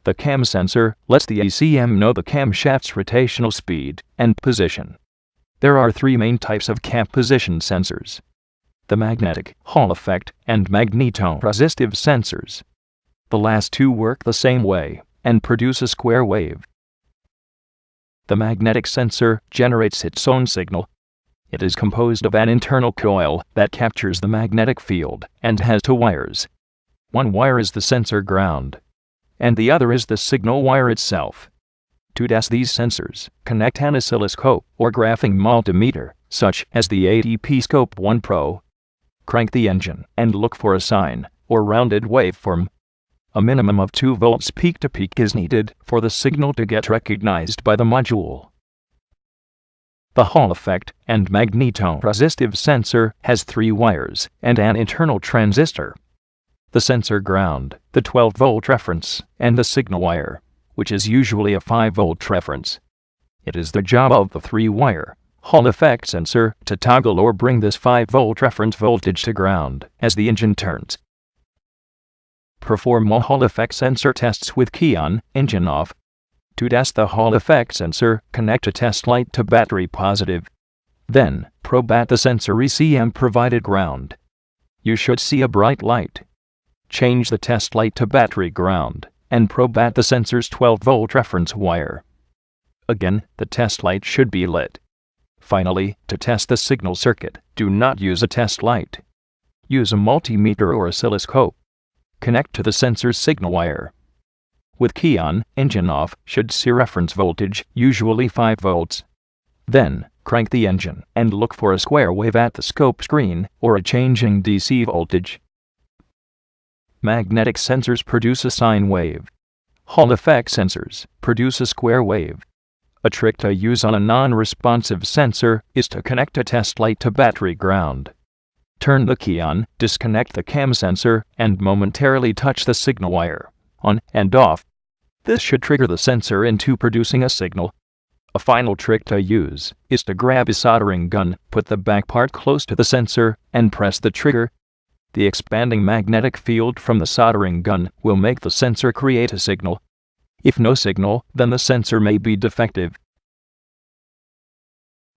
The cam sensor lets the ECM know the camshaft's rotational speed and position. There are three main types of cam position sensors: the magnetic, Hall effect, and magnetoresistive sensors. The last two work the same way and produce a square wave. The magnetic sensor generates its own signal. It is composed of an internal coil that captures the magnetic field and has two wires. One wire is the sensor ground, and the other is the signal wire itself. To test these sensors, connect an oscilloscope or graphing multimeter, such as the ATP Scope 1 Pro. Crank the engine and look for a sine or rounded waveform. A minimum of 2 volts peak-to-peak is needed for the signal to get recognized by the module. The Hall effect and magnetoresistive sensor has 3 wires and an internal transistor. The sensor ground, the 12-volt reference, and the signal wire, which is usually a 5-volt reference. It is the job of the 3-wire Hall effect sensor to toggle or bring this 5-volt reference voltage to ground as the engine turns. Perform all Hall effect sensor tests with key on, engine off. To test the Hall effect sensor, connect a test light to battery positive. Then, probe at the sensor ECM provided ground. You should see a bright light. Change the test light to battery ground and probe at the sensor's 12-volt reference wire. Again, the test light should be lit. Finally, to test the signal circuit, do not use a test light. Use a multimeter or oscilloscope. Connect to the sensor's signal wire. With key on, engine off, should see reference voltage, usually 5 volts. Then, crank the engine and look for a square wave at the scope screen or a changing DC voltage. Magnetic sensors produce a sine wave. Hall effect sensors produce a square wave. A trick to use on a non-responsive sensor is to connect a test light to battery ground. Turn the key on, disconnect the cam sensor, and momentarily touch the signal wire, on and off. This should trigger the sensor into producing a signal. A final trick to use is to grab a soldering gun, put the back part close to the sensor, and press the trigger. The expanding magnetic field from the soldering gun will make the sensor create a signal. If no signal, then the sensor may be defective.